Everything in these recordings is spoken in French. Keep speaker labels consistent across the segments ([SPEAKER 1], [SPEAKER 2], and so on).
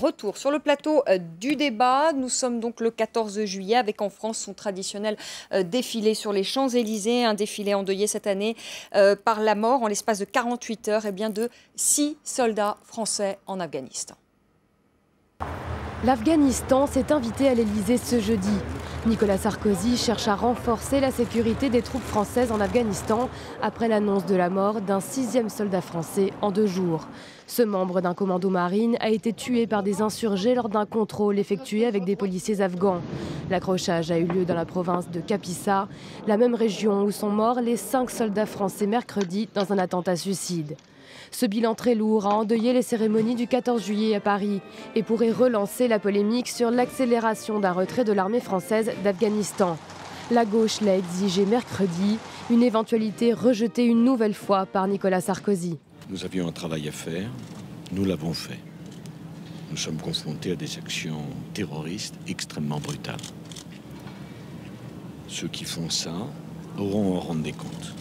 [SPEAKER 1] retour sur le plateau du débat. Nous sommes donc le 14 juillet avec en France son traditionnel défilé sur les Champs-Élysées. Un défilé endeuillé cette année par la mort en l'espace de 48 heures de 6 soldats français en Afghanistan.
[SPEAKER 2] L'Afghanistan s'est invité à l'Elysée ce jeudi. Nicolas Sarkozy cherche à renforcer la sécurité des troupes françaises en Afghanistan après l'annonce de la mort d'un 6e soldat français en 2 jours. Ce membre d'un commando marine a été tué par des insurgés lors d'un contrôle effectué avec des policiers afghans. L'accrochage a eu lieu dans la province de Kapisa, la même région où sont morts les 5 soldats français mercredi dans un attentat suicide. Ce bilan très lourd a endeuillé les cérémonies du 14 juillet à Paris et pourrait relancer la polémique sur l'accélération d'un retrait de l'armée française d'Afghanistan. La gauche l'a exigé mercredi, une éventualité rejetée une nouvelle fois par Nicolas Sarkozy.
[SPEAKER 3] Nous avions un travail à faire, nous l'avons fait. Nous sommes confrontés à des actions terroristes extrêmement brutales. Ceux qui font ça auront à en rendre des comptes.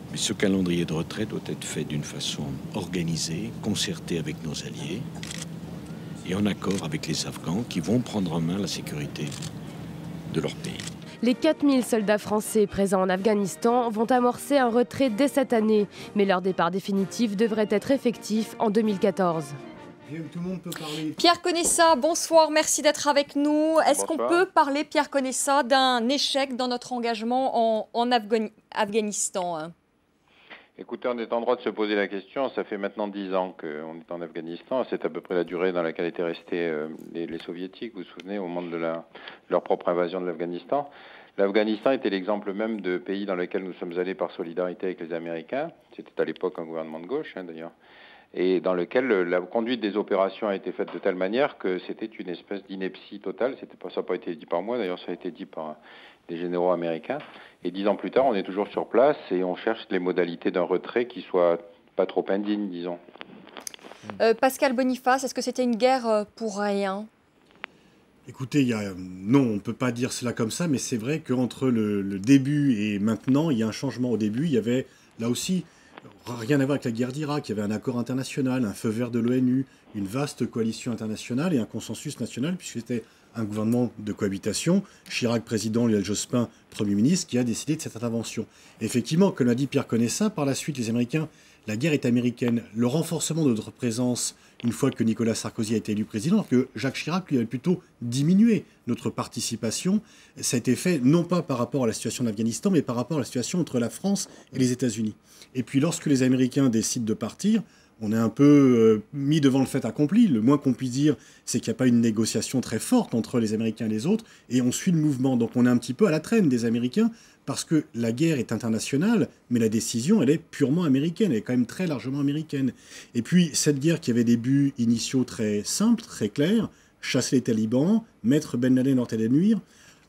[SPEAKER 3] Mais ce calendrier de retrait doit être fait d'une façon organisée, concertée avec nos alliés et en accord avec les Afghans qui vont prendre en main la sécurité de leur pays.
[SPEAKER 2] Les 4000 soldats français présents en Afghanistan vont amorcer un retrait dès cette année, mais leur départ définitif devrait être effectif en 2014.
[SPEAKER 1] Pierre Conessa, bonsoir, merci d'être avec nous. Est-ce qu'on peut parler, Pierre Conessa, d'un échec dans notre engagement en Afghanistan ?
[SPEAKER 4] Écoutez, on est en droit de se poser la question. Ça fait maintenant 10 ans qu'on est en Afghanistan. C'est à peu près la durée dans laquelle étaient restés les soviétiques, vous vous souvenez, au moment de leur propre invasion de l'Afghanistan. L'Afghanistan était l'exemple même de pays dans lequel nous sommes allés par solidarité avec les Américains. C'était à l'époque un gouvernement de gauche, d'ailleurs. Et dans lequel la conduite des opérations a été faite de telle manière que c'était une espèce d'ineptie totale. Ça n'a pas été dit par moi, d'ailleurs ça a été dit par des généraux américains. Et 10 ans plus tard, on est toujours sur place et on cherche les modalités d'un retrait qui soit pas trop indigne, disons.
[SPEAKER 1] Pascal Boniface, est-ce que c'était une guerre pour rien ?
[SPEAKER 5] Écoutez, non, on ne peut pas dire cela comme ça, mais c'est vrai qu'entre le début et maintenant, il y a un changement. Au début, il y avait là aussi rien à voir avec la guerre d'Irak. Il y avait un accord international, un feu vert de l'ONU, une vaste coalition internationale et un consensus national, puisque c'était un gouvernement de cohabitation, Chirac président, Lionel Jospin Premier ministre, qui a décidé de cette intervention. Et effectivement, comme l'a dit Pierre Conessa, par la suite, les Américains, la guerre est américaine. Le renforcement de notre présence, une fois que Nicolas Sarkozy a été élu président, alors que Jacques Chirac, lui, avait plutôt diminué notre participation, ça a été fait non pas par rapport à la situation d'Afghanistan, mais par rapport à la situation entre la France et les États-Unis. Et puis lorsque les Américains décident de partir, on est un peu mis devant le fait accompli. Le moins qu'on puisse dire, c'est qu'il n'y a pas une négociation très forte entre les Américains et les autres, et on suit le mouvement. Donc on est un petit peu à la traîne des Américains, parce que la guerre est internationale, mais la décision, elle est purement américaine, elle est quand même très largement américaine. Et puis cette guerre qui avait des buts initiaux très simples, très clairs, chasser les talibans, mettre Ben Laden hors d'état de nuire.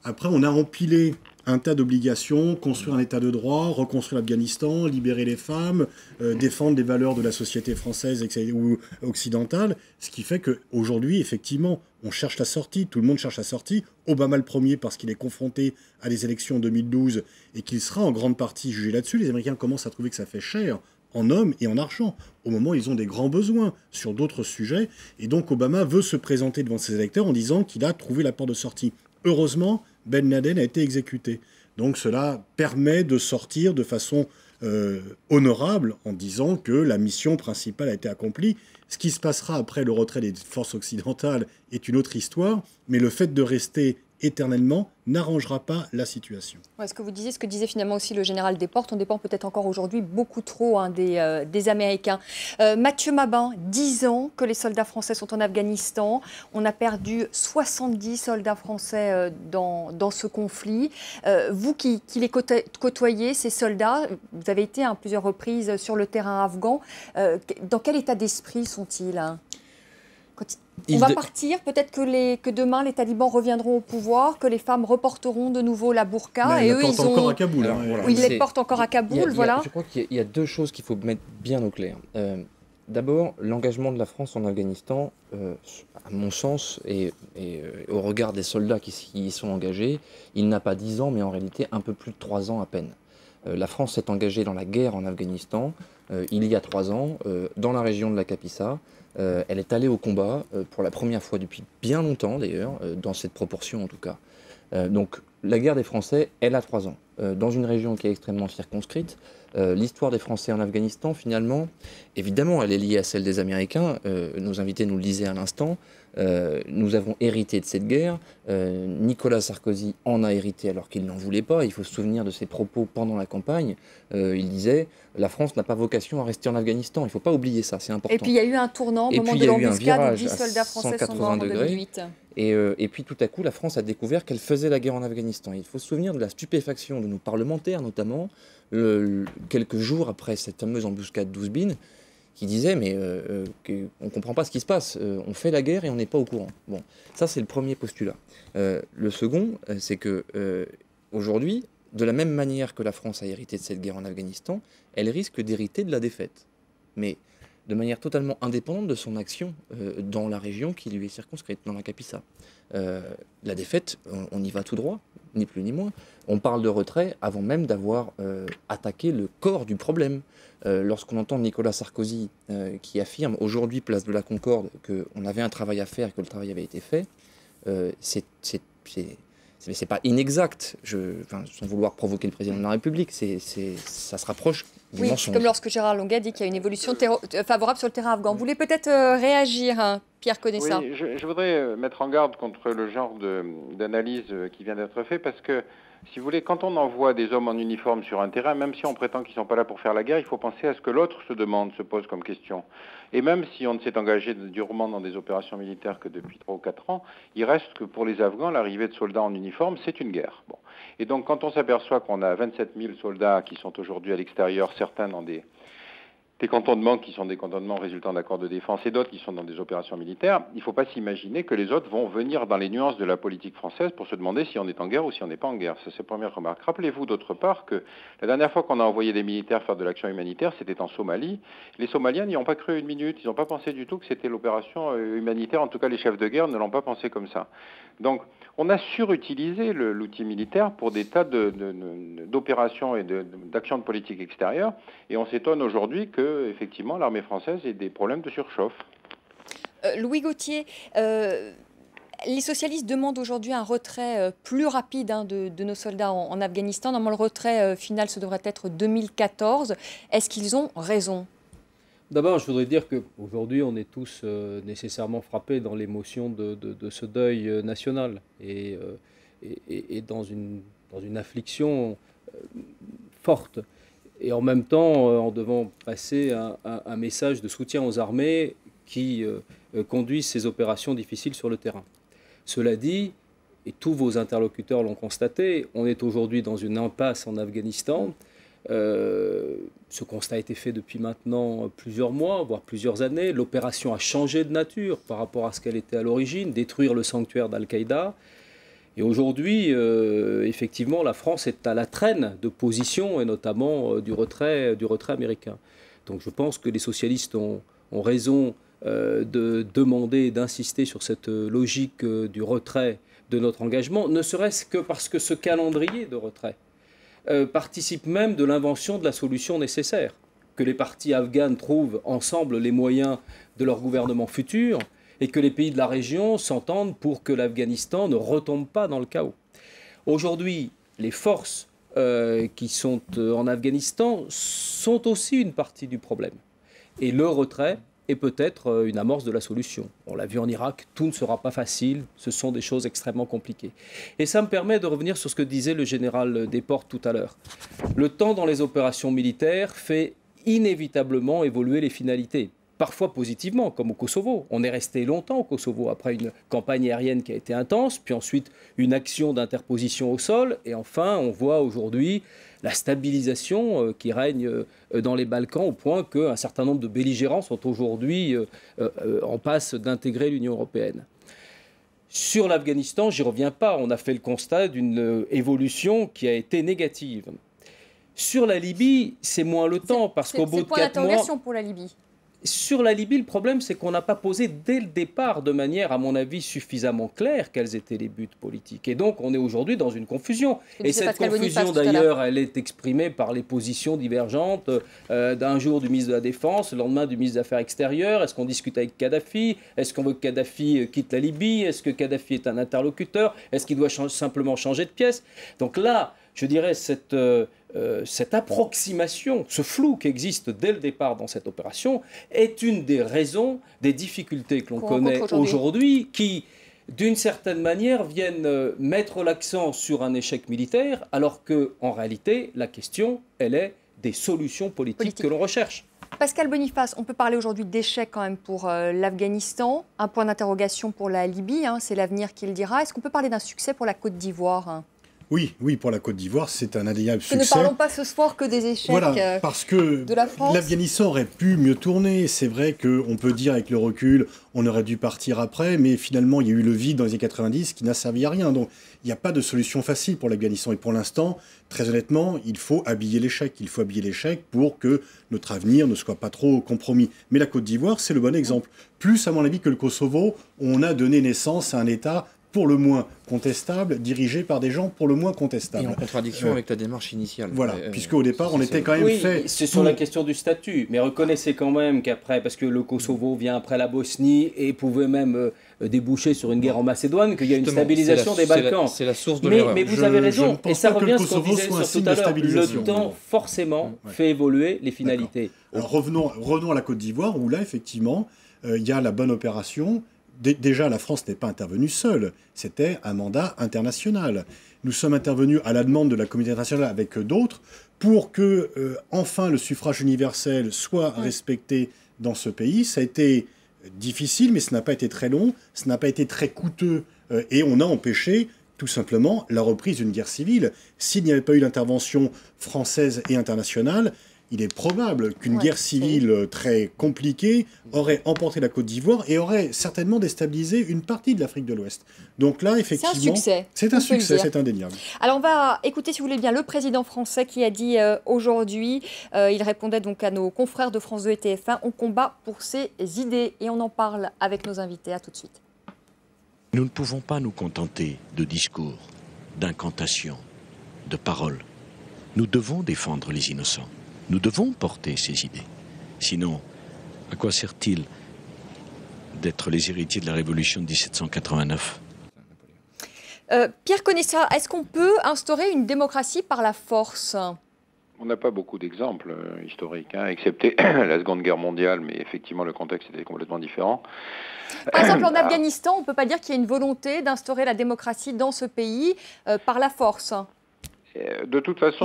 [SPEAKER 5] Après, on a empilé un tas d'obligations, construire un état de droit, reconstruire l'Afghanistan, libérer les femmes, défendre les valeurs de la société française ou occidentale, ce qui fait qu'aujourd'hui, effectivement, on cherche la sortie, tout le monde cherche la sortie, Obama le premier parce qu'il est confronté à des élections en 2012 et qu'il sera en grande partie jugé là-dessus. Les Américains commencent à trouver que ça fait cher en hommes et en argent, au moment où ils ont des grands besoins sur d'autres sujets, et donc Obama veut se présenter devant ses électeurs en disant qu'il a trouvé la porte de sortie. Heureusement, Ben Laden a été exécuté. Donc cela permet de sortir de façon honorable en disant que la mission principale a été accomplie. Ce qui se passera après le retrait des forces occidentales est une autre histoire, mais le fait de rester éternellement n'arrangera pas la situation.
[SPEAKER 1] Ce que vous disiez, ce que disait finalement aussi le général Desportes, on dépend peut-être encore aujourd'hui beaucoup trop des Américains. Mathieu Mabin, 10 ans que les soldats français sont en Afghanistan. On a perdu 70 soldats français dans ce conflit. Vous qui les côtoyez, ces soldats, vous avez été à plusieurs reprises sur le terrain afghan. Dans quel état d'esprit sont-ils ? On va partir, peut-être que demain les talibans reviendront au pouvoir, que les femmes reporteront de nouveau la burqa.
[SPEAKER 5] Et eux, ils ont encore à Kaboul.
[SPEAKER 1] Alors, voilà. Ils les portent encore à Kaboul, voilà.
[SPEAKER 6] Je crois qu'il y a 2 choses qu'il faut mettre bien au clair. D'abord, l'engagement de la France en Afghanistan, à mon sens, et au regard des soldats qui y sont engagés, il n'a pas 10 ans, mais en réalité un peu plus de 3 ans à peine. La France s'est engagée dans la guerre en Afghanistan il y a 3 ans, dans la région de la Kapisa. Elle est allée au combat pour la première fois depuis bien longtemps d'ailleurs, dans cette proportion en tout cas. Donc la guerre des Français, elle a 3 ans. Dans une région qui est extrêmement circonscrite, l'histoire des Français en Afghanistan, finalement, évidemment, elle est liée à celle des Américains. Nos invités nous le disaient à l'instant. Nous avons hérité de cette guerre. Nicolas Sarkozy en a hérité alors qu'il n'en voulait pas. Il faut se souvenir de ses propos pendant la campagne. Il disait « La France n'a pas vocation à rester en Afghanistan ». Il ne faut pas oublier ça, c'est important.
[SPEAKER 1] Et puis il y a eu un tournant au moment de l'embuscade où 10 soldats français sont morts en 2008.
[SPEAKER 6] Et puis tout à coup, la France a découvert qu'elle faisait la guerre en Afghanistan. Il faut se souvenir de la stupéfaction de nos parlementaires, notamment, quelques jours après cette fameuse embuscade d'Ouzbine, qui disaient mais on ne comprend pas ce qui se passe, on fait la guerre et on n'est pas au courant. Bon, ça c'est le premier postulat. Le second, c'est que aujourd'hui, de la même manière que la France a hérité de cette guerre en Afghanistan, elle risque d'hériter de la défaite. Mais de manière totalement indépendante de son action dans la région qui lui est circonscrite, dans la Kapisa. La défaite, on y va tout droit, ni plus ni moins. On parle de retrait avant même d'avoir attaqué le corps du problème. Lorsqu'on entend Nicolas Sarkozy qui affirme aujourd'hui, place de la Concorde, qu'on avait un travail à faire, que le travail avait été fait, c'est pas inexact, sans vouloir provoquer le président de la République, ça se rapproche du mensonge.
[SPEAKER 1] Comme lorsque Gérard Longuet dit qu'il y a une évolution favorable sur le terrain afghan. Vous voulez peut-être réagir, hein, Pierre Conessa?
[SPEAKER 4] Oui, je voudrais mettre en garde contre le genre d'analyse qui vient d'être fait, parce que, si vous voulez, quand on envoie des hommes en uniforme sur un terrain, même si on prétend qu'ils ne sont pas là pour faire la guerre, il faut penser à ce que l'autre se pose comme question. Et même si on ne s'est engagé durement dans des opérations militaires que depuis 3 ou 4 ans, il reste que pour les Afghans, l'arrivée de soldats en uniforme, c'est une guerre. Bon. Et donc quand on s'aperçoit qu'on a 27 000 soldats qui sont aujourd'hui à l'extérieur, certains dans des cantonnements qui sont des cantonnements résultant d'accords de défense et d'autres qui sont dans des opérations militaires, il ne faut pas s'imaginer que les autres vont venir dans les nuances de la politique française pour se demander si on est en guerre ou si on n'est pas en guerre. Ça, c'est la première remarque. Rappelez-vous d'autre part que la dernière fois qu'on a envoyé des militaires faire de l'action humanitaire, c'était en Somalie. Les Somaliens n'y ont pas cru une minute, ils n'ont pas pensé du tout que c'était l'opération humanitaire, en tout cas les chefs de guerre ne l'ont pas pensé comme ça. Donc on a surutilisé l'outil militaire pour des tas d'opérations et d'actions de politique extérieure, et on s'étonne aujourd'hui que, effectivement, l'armée française ait des problèmes de surchauffe.
[SPEAKER 1] Louis Gauthier, les socialistes demandent aujourd'hui un retrait plus rapide de nos soldats en Afghanistan. Normalement, le retrait final, ce devrait être 2014. Est-ce qu'ils ont raison ?
[SPEAKER 7] D'abord, je voudrais dire qu'aujourd'hui, on est tous nécessairement frappés dans l'émotion de ce deuil national et dans une affliction forte. Et en même temps, en devant passer un message de soutien aux armées qui conduisent ces opérations difficiles sur le terrain. Cela dit, et tous vos interlocuteurs l'ont constaté, on est aujourd'hui dans une impasse en Afghanistan. Ce constat a été fait depuis maintenant plusieurs mois, voire plusieurs années. L'opération a changé de nature par rapport à ce qu'elle était à l'origine, détruire le sanctuaire d'Al-Qaïda. Et aujourd'hui, effectivement, la France est à la traîne de position, et notamment du retrait américain. Donc je pense que les socialistes ont raison de demander et d'insister sur cette logique du retrait de notre engagement, ne serait-ce que parce que ce calendrier de retrait participe même de l'invention de la solution nécessaire, que les parties afghanes trouvent ensemble les moyens de leur gouvernement futur et que les pays de la région s'entendent pour que l'Afghanistan ne retombe pas dans le chaos. Aujourd'hui, les forces qui sont en Afghanistan sont aussi une partie du problème. Et le retrait est peut-être une amorce de la solution. On l'a vu en Irak, tout ne sera pas facile, ce sont des choses extrêmement compliquées. Et ça me permet de revenir sur ce que disait le général Desportes tout à l'heure. Le temps dans les opérations militaires fait inévitablement évoluer les finalités. Parfois positivement, comme au Kosovo. On est resté longtemps au Kosovo, après une campagne aérienne qui a été intense, puis ensuite une action d'interposition au sol, et enfin on voit aujourd'hui la stabilisation qui règne dans les Balkans, au point qu'un certain nombre de belligérants sont aujourd'hui en passe d'intégrer l'Union européenne. Sur l'Afghanistan, j'y reviens pas, on a fait le constat d'une évolution qui a été négative. Sur la Libye, c'est moins le temps, parce qu'au bout de 4 mois...
[SPEAKER 1] C'est point d'interrogation pour la Libye.
[SPEAKER 7] Sur la Libye, le problème, c'est qu'on n'a pas posé dès le départ, de manière, à mon avis, suffisamment claire, quels étaient les buts politiques. Et donc, on est aujourd'hui dans une confusion. Et cette confusion, d'ailleurs, elle est exprimée par les positions divergentes d'un jour du ministre de la Défense, le lendemain du ministre des Affaires extérieures. Est-ce qu'on discute avec Kadhafi? Est-ce qu'on veut que Kadhafi quitte la Libye? Est-ce que Kadhafi est un interlocuteur? Est-ce qu'il doit simplement changer de pièce? Donc là, je dirais, cette approximation, ce flou qui existe dès le départ dans cette opération, est une des raisons des difficultés que l'on connaît aujourd'hui, qui, d'une certaine manière, viennent mettre l'accent sur un échec militaire, alors qu'en réalité, la question, elle est des solutions politiques que l'on recherche.
[SPEAKER 1] Pascal Boniface, on peut parler aujourd'hui d'échec quand même pour l'Afghanistan, un point d'interrogation pour la Libye, hein, c'est l'avenir qui le dira. Est-ce qu'on peut parler d'un succès pour la Côte d'Ivoire?
[SPEAKER 5] Oui, pour la Côte d'Ivoire, c'est un indéniable succès.
[SPEAKER 1] Ne parlons pas ce soir que des échecs
[SPEAKER 5] parce que
[SPEAKER 1] de la France.
[SPEAKER 5] L'Afghanistan aurait pu mieux tourner. C'est vrai qu'on peut dire avec le recul, on aurait dû partir après, mais finalement, il y a eu le vide dans les années 90 qui n'a servi à rien. Donc, il n'y a pas de solution facile pour l'Afghanistan. Et pour l'instant, très honnêtement, il faut habiller l'échec. Il faut habiller l'échec pour que notre avenir ne soit pas trop compromis. Mais la Côte d'Ivoire, c'est le bon exemple. Plus, à mon avis, que le Kosovo, on a donné naissance à un État pour le moins contestable, dirigé par des gens pour le moins contestables.
[SPEAKER 6] Et en contradiction avec ta démarche initiale.
[SPEAKER 5] Voilà, puisque au départ, on était quand même fait...
[SPEAKER 7] Oui, c'est sur la question du statut, mais reconnaissez quand même qu'après, parce que le Kosovo vient après la Bosnie et pouvait même déboucher sur une guerre en Macédoine, qu'il y a une stabilisation des Balkans.
[SPEAKER 6] C'est la source de l'erreur.
[SPEAKER 7] Mais vous avez raison, et ça revient à ce qu'on disait sur tout à l'heure. Le temps, forcément, fait évoluer les finalités.
[SPEAKER 5] Alors revenons à la Côte d'Ivoire, où là, effectivement, il y a la bonne opération. Déjà, la France n'est pas intervenue seule, c'était un mandat international. Nous sommes intervenus à la demande de la communauté internationale avec d'autres pour que, enfin, le suffrage universel soit respecté dans ce pays. Ça a été difficile, mais ce n'a pas été très long, ce n'a pas été très coûteux, et on a empêché tout simplement la reprise d'une guerre civile. S'il n'y avait pas eu l'intervention française et internationale, il est probable qu'une guerre civile très compliquée aurait emporté la Côte d'Ivoire et aurait certainement déstabilisé une partie de l'Afrique de l'Ouest. Donc là, effectivement, c'est un succès, c'est indéniable.
[SPEAKER 1] Alors on va écouter, si vous voulez bien, le président français qui a dit aujourd'hui, il répondait donc à nos confrères de France 2 et TF1, on combat pour ses idées et on en parle avec nos invités. À tout de suite.
[SPEAKER 3] Nous ne pouvons pas nous contenter de discours, d'incantations, de paroles. Nous devons défendre les innocents. Nous devons porter ces idées. Sinon, à quoi sert-il d'être les héritiers de la Révolution de 1789 ?
[SPEAKER 1] Pierre Conessa, est-ce qu'on peut instaurer une démocratie par la force ?
[SPEAKER 4] On n'a pas beaucoup d'exemples historiques, excepté la Seconde Guerre mondiale, mais effectivement le contexte était complètement différent.
[SPEAKER 1] Par exemple, en Afghanistan, on ne peut pas dire qu'il y a une volonté d'instaurer la démocratie dans ce pays par la force.
[SPEAKER 4] De toute façon,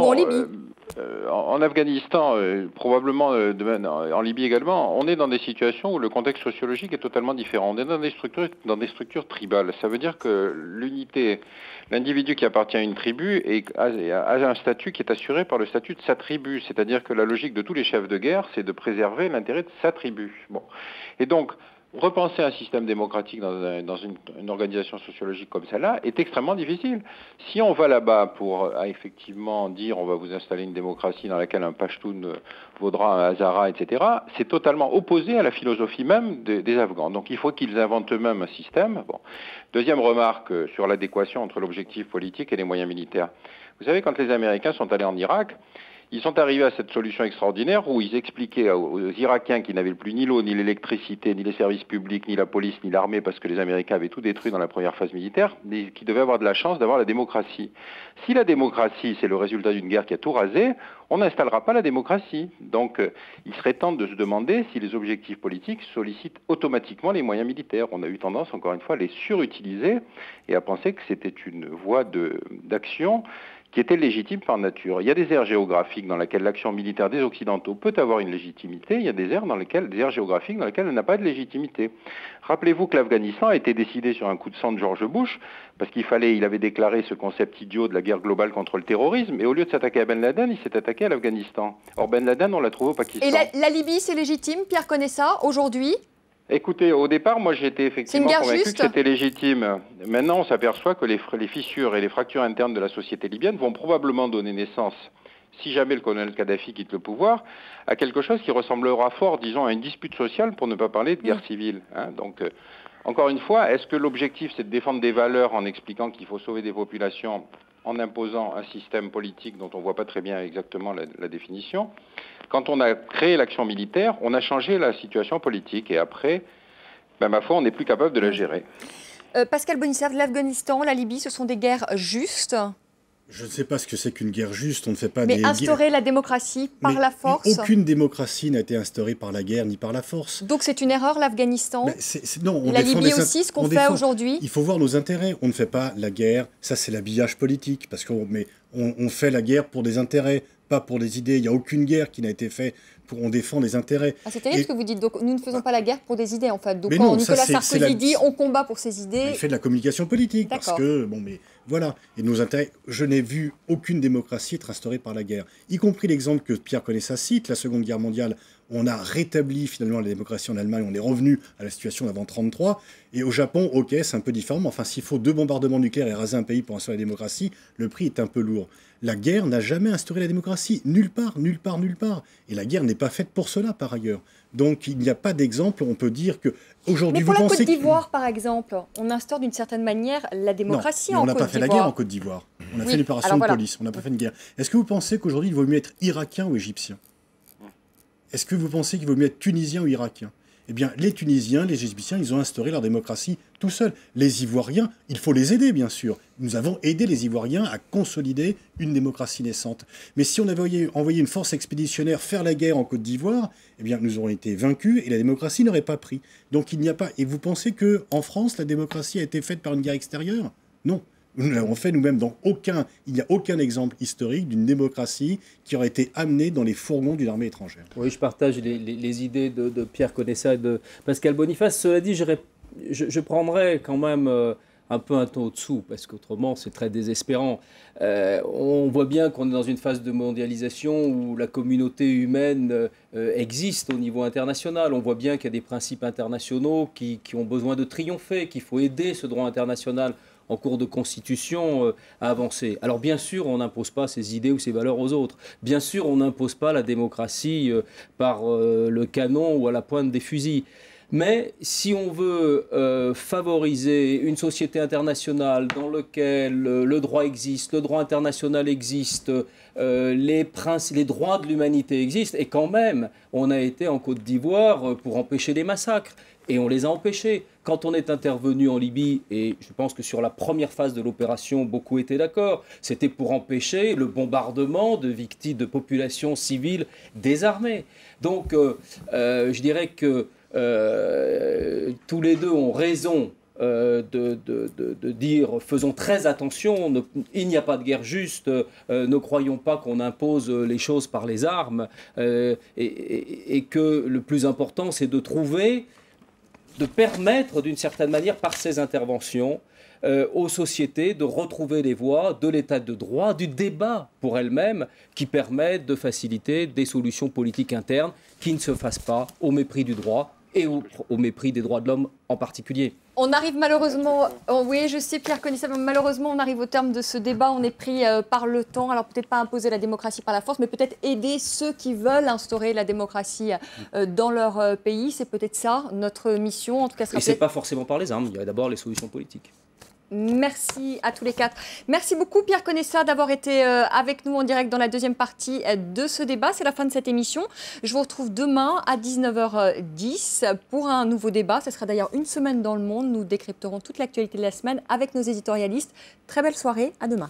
[SPEAKER 4] en Afghanistan, probablement en Libye également, on est dans des situations où le contexte sociologique est totalement différent. On est dans des structures tribales. Ça veut dire que l'unité, l'individu qui appartient à une tribu a un statut qui est assuré par le statut de sa tribu. C'est-à-dire que la logique de tous les chefs de guerre, c'est de préserver l'intérêt de sa tribu. Bon. Et donc, repenser un système démocratique dans une organisation sociologique comme celle-là est extrêmement difficile. Si on va là-bas pour effectivement dire on va vous installer une démocratie dans laquelle un Pashtun vaudra un Hazara, etc., c'est totalement opposé à la philosophie même des Afghans. Donc il faut qu'ils inventent eux-mêmes un système. Bon. Deuxième remarque sur l'adéquation entre l'objectif politique et les moyens militaires. Vous savez, quand les Américains sont allés en Irak, ils sont arrivés à cette solution extraordinaire où ils expliquaient aux Irakiens qui n'avaient plus ni l'eau, ni l'électricité, ni les services publics, ni la police, ni l'armée, parce que les Américains avaient tout détruit dans la première phase militaire, qu'ils devaient avoir de la chance d'avoir la démocratie. Si la démocratie, c'est le résultat d'une guerre qui a tout rasé, on n'installera pas la démocratie. Donc, il serait temps de se demander si les objectifs politiques sollicitent automatiquement les moyens militaires. On a eu tendance, encore une fois, à les surutiliser et à penser que c'était une voie d'action qui était légitime par nature. Il y a des aires géographiques dans lesquelles l'action militaire des Occidentaux peut avoir une légitimité, il y a des aires géographiques dans lesquelles elle n'a pas de légitimité. Rappelez-vous que l'Afghanistan a été décidé sur un coup de sang de George Bush, parce il avait déclaré ce concept idiot de la guerre globale contre le terrorisme, et au lieu de s'attaquer à Ben Laden, il s'est attaqué à l'Afghanistan. Or Ben Laden, on l'a trouvé au Pakistan.
[SPEAKER 1] Et la Libye, c'est légitime, Pierre Conessa, aujourd'hui ?
[SPEAKER 4] Écoutez, au départ, moi j'étais effectivement convaincu que c'était légitime. Maintenant, on s'aperçoit que les fissures et les fractures internes de la société libyenne vont probablement donner naissance, si jamais le colonel Kadhafi quitte le pouvoir, à quelque chose qui ressemblera fort, disons, à une dispute sociale, pour ne pas parler de guerre civile. Hein. Donc, encore une fois, est-ce que l'objectif, c'est de défendre des valeurs en expliquant qu'il faut sauver des populations en imposant un système politique dont on ne voit pas très bien exactement la définition? Quand on a créé l'action militaire, on a changé la situation politique et après, ben, ma foi, on n'est plus capable de la gérer.
[SPEAKER 1] Pascal Boniface, l'Afghanistan, la Libye, ce sont des guerres justes?
[SPEAKER 5] Je ne sais pas ce que c'est qu'une guerre juste, on ne fait pas
[SPEAKER 1] Mais
[SPEAKER 5] des
[SPEAKER 1] instaurer la démocratie par la force?
[SPEAKER 5] Aucune démocratie n'a été instaurée par la guerre ni par la force.
[SPEAKER 1] Donc c'est une erreur, l'Afghanistan?
[SPEAKER 5] Non,
[SPEAKER 1] la Libye aussi, ce qu'on fait aujourd'hui?
[SPEAKER 5] Il faut voir nos intérêts. On ne fait pas la guerre, ça c'est l'habillage politique, parce qu'on fait la guerre pour des intérêts, pas pour des idées. Il n'y a aucune guerre qui n'a été faite pour on défend des intérêts.
[SPEAKER 1] Ah, c'est terrible ce que vous dites. Donc nous ne faisons pas la guerre pour des idées en fait. Donc
[SPEAKER 5] mais
[SPEAKER 1] quand
[SPEAKER 5] non,
[SPEAKER 1] Nicolas Sarkozy dit on combat pour ses idées...
[SPEAKER 5] Il fait de la communication politique, parce que, bon, mais voilà. Et nos intérêts, je n'ai vu aucune démocratie être instaurée par la guerre. Y compris l'exemple que Pierre Conessa cite, la Seconde Guerre mondiale, on a rétabli finalement la démocratie en Allemagne, on est revenu à la situation d'avant 1933. Et au Japon, ok, c'est un peu différent, mais enfin, s'il faut 2 bombardements nucléaires et raser un pays pour instaurer la démocratie, le prix est un peu lourd. La guerre n'a jamais instauré la démocratie, nulle part, nulle part, nulle part. Et la guerre n'est pas faite pour cela, par ailleurs. Donc il n'y a pas d'exemple, on peut dire que aujourd'hui
[SPEAKER 1] vous pensez... Mais pour la Côte d'Ivoire, par exemple, on instaure d'une certaine manière la démocratie en Côte d'Ivoire.
[SPEAKER 5] On n'a pas fait la guerre en Côte d'Ivoire. On a fait l'opération de police, on n'a pas fait une guerre. Est-ce que vous pensez qu'aujourd'hui il vaut mieux être irakien ou égyptien? Est-ce que vous pensez qu'il vaut mieux être tunisien ou irakien? Eh bien, les Tunisiens, les Égyptiens, ils ont instauré leur démocratie tout seuls. Les Ivoiriens, il faut les aider, bien sûr. Nous avons aidé les Ivoiriens à consolider une démocratie naissante. Mais si on avait envoyé une force expéditionnaire faire la guerre en Côte d'Ivoire, eh bien, nous aurions été vaincus et la démocratie n'aurait pas pris. Donc, il n'y a pas... Et vous pensez qu'en France, la démocratie a été faite par une guerre extérieure? Non. Nous l'avons fait nous-mêmes il n'y a aucun exemple historique d'une démocratie qui aurait été amenée dans les fourgons d'une armée étrangère.
[SPEAKER 7] Oui, je partage les idées de Pierre Conessa et de Pascal Boniface. Cela dit, je prendrais quand même un peu un ton au-dessous, parce qu'autrement, c'est très désespérant. On voit bien qu'on est dans une phase de mondialisation où la communauté humaine existe au niveau international. On voit bien qu'il y a des principes internationaux qui ont besoin de triompher, qu'il faut aider ce droit international en cours de constitution à avancer. Alors bien sûr, on n'impose pas ses idées ou ses valeurs aux autres. Bien sûr, on n'impose pas la démocratie par le canon ou à la pointe des fusils. Mais si on veut favoriser une société internationale dans laquelle le droit existe, le droit international existe, les droits de l'humanité existent, et quand même, on a été en Côte d'Ivoire pour empêcher des massacres. Et on les a empêchés. Quand on est intervenu en Libye, et je pense que sur la première phase de l'opération, beaucoup étaient d'accord, c'était pour empêcher le bombardement de victimes, de populations civiles désarmées. Donc, je dirais que tous les deux ont raison de dire faisons très attention, il n'y a pas de guerre juste, ne croyons pas qu'on impose les choses par les armes, et que le plus important, c'est de permettre d'une certaine manière par ces interventions aux sociétés de retrouver les voies de l'état de droit, du débat pour elles-mêmes, qui permettent de faciliter des solutions politiques internes qui ne se fassent pas au mépris du droit et au mépris des droits de l'homme en particulier.
[SPEAKER 1] On arrive malheureusement, oui je sais Pierre Conessa, malheureusement on arrive au terme de ce débat, on est pris par le temps, alors peut-être pas imposer la démocratie par la force, mais peut-être aider ceux qui veulent instaurer la démocratie dans leur pays, c'est peut-être ça notre mission, en tout cas.
[SPEAKER 7] Et c'est pas forcément par les armes, il y a d'abord les solutions politiques.
[SPEAKER 1] Merci à tous les quatre. Merci beaucoup Pierre Conessa d'avoir été avec nous en direct dans la deuxième partie de ce débat. C'est la fin de cette émission. Je vous retrouve demain à 19h10 pour un nouveau débat. Ce sera d'ailleurs une semaine dans le monde. Nous décrypterons toute l'actualité de la semaine avec nos éditorialistes. Très belle soirée, à demain.